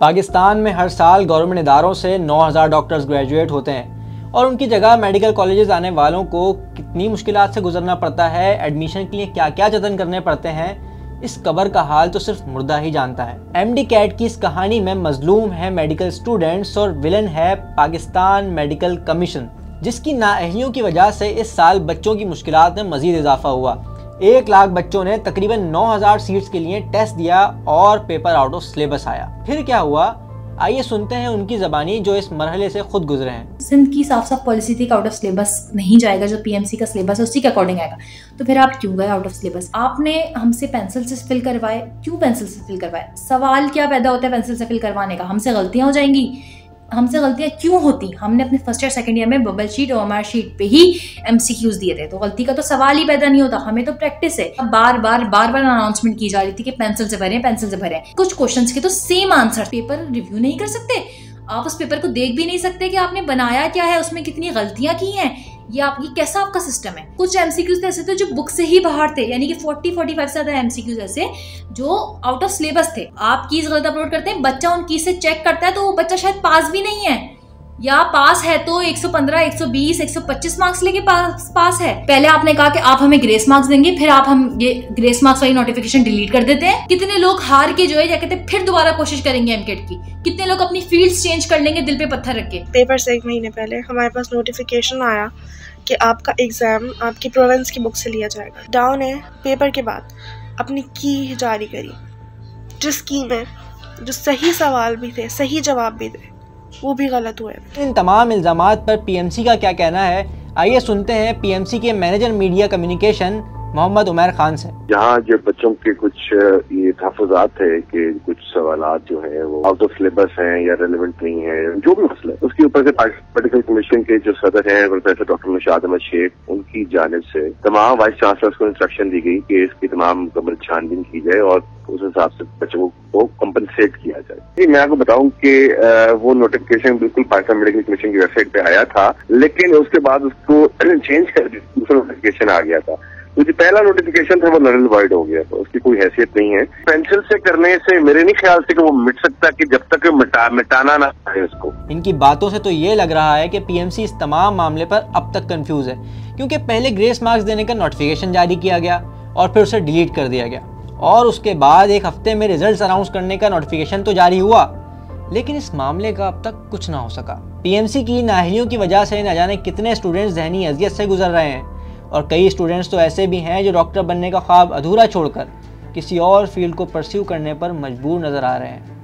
पाकिस्तान में हर साल गवर्नमेंट इदारों से 9000 डॉक्टर्स ग्रेजुएट होते हैं और उनकी जगह मेडिकल कॉलेजेस आने वालों को कितनी मुश्किलात से गुजरना पड़ता है, एडमिशन के लिए क्या क्या जतन करने पड़ते हैं, इस कबर का हाल तो सिर्फ मुर्दा ही जानता है। एमडी कैट की इस कहानी में मजलूम है मेडिकल स्टूडेंट्स और विलन है पाकिस्तान मेडिकल कमीशन, जिसकी नाअहलियों की वजह से इस साल बच्चों की मुश्किलात में मजीद इजाफा हुआ। 1 लाख बच्चों ने तकरीबन 9000 सीट्स के लिए टेस्ट दिया और पेपर आउट ऑफ सिलेबस आया। फिर क्या हुआ, आइए सुनते हैं उनकी ज़बानी जो इस मरहले से खुद गुजरे हैं। सिंध की साफ पॉलिसी थी कि आउट ऑफ सिलेबस नहीं जाएगा, जो पीएमसी का सिलेबस है उसी के अकॉर्डिंग आएगा। तो फिर आप क्यों गए आउट ऑफ सिलेबस? आपने हमसे पेंसिल से फिल करवाए, क्यों पेंसिल से फिल करवाए? सवाल क्या पैदा होता है पेंसिल से फिल करवाने का? हमसे गलतियां हो जाएंगी। हमसे गलतियां क्यों होती? हमने अपने फर्स्ट ईयर सेकंड ईयर में बबल शीट और OMR शीट पे ही MCQs दिए थे, तो गलती का तो सवाल ही पैदा नहीं होता। हमें तो प्रैक्टिस है। बार बार अनाउंसमेंट की जा रही थी कि पेंसिल से भरें, पेंसिल से भरें। कुछ क्वेश्चंस के तो सेम आंसर, पेपर रिव्यू नहीं कर सकते आप, उस पेपर को देख भी नहीं सकते कि आपने बनाया क्या है, उसमें कितनी गलतियां की हैं, ये कैसा आपका सिस्टम है। कुछ MCQs ऐसे थे जो बुक से ही बाहर थे, यानी कि 40-45 से ज्यादा MCQs ऐसे जो आउट ऑफ सिलेबस थे। आप कीज गलत अपलोड करते हैं, बच्चा उन कीज से चेक करता है तो वो बच्चा शायद पास भी नहीं है, या पास है तो 115, 120, 125 मार्क्स लेके पास है। पहले आपने कहा कि आप हमें ग्रेस मार्क्स देंगे, फिर आप हम ये ग्रेस मार्क्स वाली नोटिफिकेशन डिलीट कर देते हैं। कितने लोग हार के जो है क्या कहते हैं फिर दोबारा कोशिश करेंगे एमकेट की, कितने लोग अपनी फील्ड्स चेंज कर लेंगे दिल पे पत्थर रख के। पेपर से 1 महीने पहले हमारे पास नोटिफिकेशन आया कि आपका एग्जाम आपकी प्रोविंस की बुक से लिया जाएगा। डाउन है, पेपर के बाद अपनी की जारी करी, जिस की में जो सही सवाल भी थे, सही जवाब भी थे, वो भी गलत हुए। इन तमाम इल्जामात पर पीएमसी का क्या कहना है, आइए सुनते हैं पीएमसी के manager media communication Mohammad Umar Khan से। यहाँ जो बच्चों के कुछ ये तहफ़्फ़ुज़ात थे कि कुछ सवालात जो है वो आउट ऑफ सिलेबस हैं या रेलेवेंट नहीं है, जो भी मसला है, उसके ऊपर से मेडिकल कमीशन के जो सदर हैं प्रोफेसर डॉक्टर निशात अहमद शेख, उनकी जानिब से तमाम वाइस चांसलर्स को इंस्ट्रक्शन दी गई कि इसकी तमाम मुकम्मल छानबीन की जाए और उस हिसाब से बच्चों को कम्पनसेट किया जाए। मैं आपको बताऊं कि वो नोटिफिकेशन बिल्कुल पाकिस्तान मेडिकल कमीशन की वेबसाइट पे आया था, लेकिन उसके बाद उसको चेंज कर दूसरा नोटिफिकेशन आ गया था। तो जो पहला नोटिफिकेशन था वो नल वॉइड हो गया, तो उसकी कोई हैसियत नहीं है। पेंसिल से करने से मेरे नहीं ख्याल से कि वो मिट सकता, कि जब तक मिटाना ना है उसको। इनकी बातों से तो ये लग रहा है कि पीएमसी इस तमाम मामले पर अब तक कंफ्यूज है, क्योंकि पहले ग्रेस मार्क्स देने का नोटिफिकेशन जारी किया गया और फिर उसे डिलीट कर दिया गया, और उसके बाद 1 हफ्ते में रिजल्ट्स अनाउंस करने का नोटिफिकेशन तो जारी हुआ, लेकिन इस मामले का अब तक कुछ ना हो सका। पीएमसी की नाअहलियों की वजह से न जाने कितने स्टूडेंट्स ज़हनी अजियत से गुजर रहे हैं, और कई स्टूडेंट्स तो ऐसे भी हैं जो डॉक्टर बनने का ख्वाब अधूरा छोड़कर किसी और फील्ड को परस्यू करने पर मजबूर नज़र आ रहे हैं।